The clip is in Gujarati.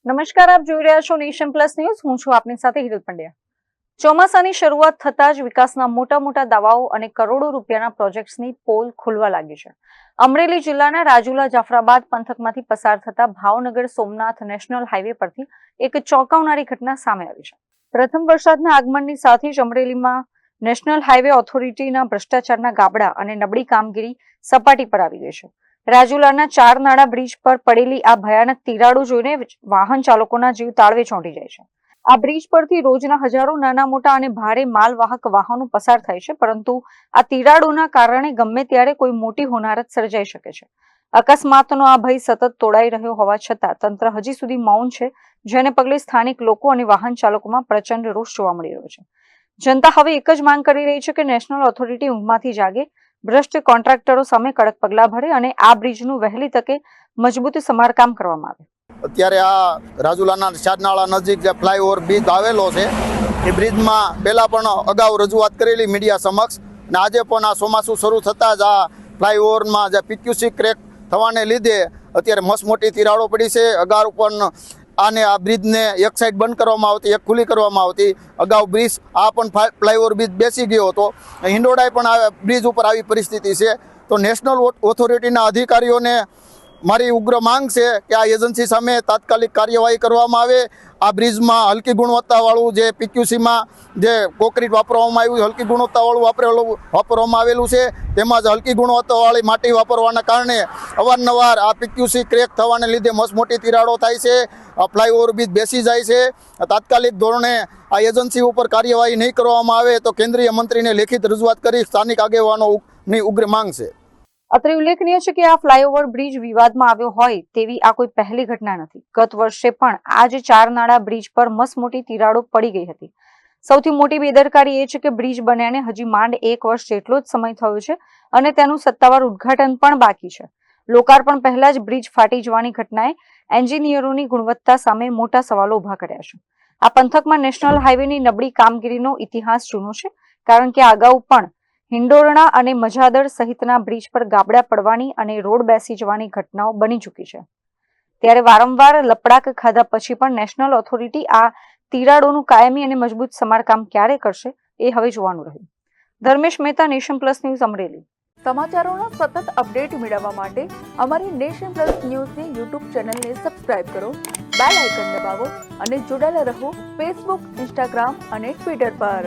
નમસ્કાર, આપ જોઈ રહ્યા છો નેશન પ્લસ ન્યૂઝ. હું છું આપની સાથે હિરલ પંડ્યા. ચોમાસાની શરૂઆત થતા જ વિકાસના મોટા દાવાઓ અને કરોડો રૂપિયાના પ્રોજેક્ટ્સની પોલ ખુલવા લાગી છે. અમરેલી જિલ્લાના રાજુલા જાફરાબાદ પંથકમાંથી પસાર થતા ભાવનગર સોમનાથ નેશનલ હાઈવે પરથી એક ચોંકાવનારી ઘટના સામે આવી છે. પ્રથમ વરસાદના આગમનની સાથે જ અમરેલીમાં નેશનલ હાઈવે ઓથોરિટીના ભ્રષ્ટાચારના ગાબડા અને નબળી કામગીરી સપાટી પર આવી ગઈ છે. રાજુલાના 4 નાળા બ્રિજ પર પડેલી આ ભયાનક તિરાડો જોઈને વાહન ચાલકોના જીવ તાળવે ચોંટી જાય છે. આ બ્રિજ પરથી રોજના હજારો નાના મોટા અને ભારે માલવાહક વાહનો પસાર થાય છે, પરંતુ આ તિરાડોના કારણે ગમે ત્યારે કોઈ મોટી હોનારત સર્જાઈ શકે છે. અકસ્માતનો આ ભય સતત તોડાઈ રહ્યો હોવા છતાં તંત્ર હજી સુધી મૌન છે, જેને પગલે સ્થાનિક લોકો અને વાહન ચાલકોમાં પ્રચંડ રોષ જોવા મળી રહ્યો છે. જનતા હવે એક જ માંગ કરી રહી છે કે નેશનલ ઓથોરિટી ઊંઘમાંથી જાગે, ભ્રષ્ટ કોન્ટ્રાક્ટરો સામે કડક પગલાં ભરે અને આ બ્રિજનું વહેલી તકે મજબૂત સમારકામ કરવામાં આવે. અત્યારે આ રાજુલાના 4 નાળા નજીક જે ફ્લાયઓવર બ્રિજ આવેલો છે, એ બ્રિજમાં પહેલાં પણ અગાઉ રજૂઆત કરેલી મીડિયા સમક્ષ, અને આજે પણ આ ચોમાસું શરૂ થતાં જ આ ફ્લાયઓવરમાં જે PQC ક્રેક થવાને લીધે અત્યારે મોટી તિરાડો પડી છે. અગાઉ પણ આ બ્રિજને એક સાઈડ બંધ કરવામાં આવતી, એક ખુલ્લી કરવામાં આવતી. અગાઉ બ્રિજ પણ ફ્લાયઓવર બ્રિજ બેસી ગયો હતો. હિંડોળાએ પણ આ બ્રિજ ઉપર આવી પરિસ્થિતિ છે. તો નેશનલ ઓથોરિટીના અધિકારીઓને મારી ઉગ્ર માંગ છે કે આ એજન્સી સામે તાત્કાલિક કાર્યવાહી કરવામાં આવે. આ બ્રિજમાં હલકી ગુણવત્તાવાળું જે PQCમાં જે કોન્ક્રીટ વાપરવામાં આવ્યું, હલકી ગુણવત્તાવાળું વાપરવામાં આવેલું છે, તેમજ હલકી ગુણવત્તાવાળી માટી વાપરવાના કારણે અવારનવાર આ PQC ક્રેક થવાને લીધે મોટી તિરાડો થાય છે. આ ફ્લાયઓવર બ્રિજ બેસી જાય છે. તાત્કાલિક ધોરણે આ એજન્સી ઉપર કાર્યવાહી નહીં કરવામાં આવે તો કેન્દ્રીય મંત્રીને લેખિત રજૂઆત કરી સ્થાનિક આગેવાનોની ઉગ્ર માંગ છે. અત્રે ઉલ્લેખનીય છે કે આ ફ્લાયઓવર બ્રિજ વિવાદમાં આવ્યો હોય તેવી આ કોઈ પહેલી ઘટના નથી. ગત વર્ષે પણ આ જ 4 નાળા બ્રિજ પર મસમોટી તિરાડો પડી ગઈ હતી. સૌથી મોટી બેદરકારી એ છે કે બ્રિજ બન્યાને હજી માંડ 1 વર્ષ જેટલો જ સમય થયો છે અને તેનું સત્તાવાર ઉદ્ઘાટન પણ બાકી છે. લોકાર્પણ પહેલા જ બ્રિજ ફાટી જવાની ઘટનાએ એન્જિનિયરોની ગુણવત્તા સામે મોટા સવાલો ઉભા કર્યા છે. આ પંથકમાં નેશનલ હાઈવેની નબળી કામગીરીનો ઇતિહાસ જૂનો છે, કારણ કે અગાઉ પણ હિંડોરણા અને મજાદર સહિતના બ્રિજ પર ગાબડા પડવાની અને રોડ બેસી જવાની ઘટનાઓ બની ચૂકી છે. ત્યારે વારંવાર લપડાક ખાધા પછી પણ નેશનલ ઓથોરિટી આ તિરાડોનું કાયમી અને મજબૂત સમારકામ ક્યારે કરશે એ હવે જોવાનું રહ્યું. Dharmesh Mehta, nation plus news, Amreli. સમાચારોના સતત અપડેટ મેળવવા માટે અમારી નેશન પ્લસ ન્યૂઝની YouTube ચેનલને સબસ્ક્રાઇબ કરો, બેલ આઇકન દબાવો અને જોડાયેલા રહો Facebook, Instagram અને Twitter પર.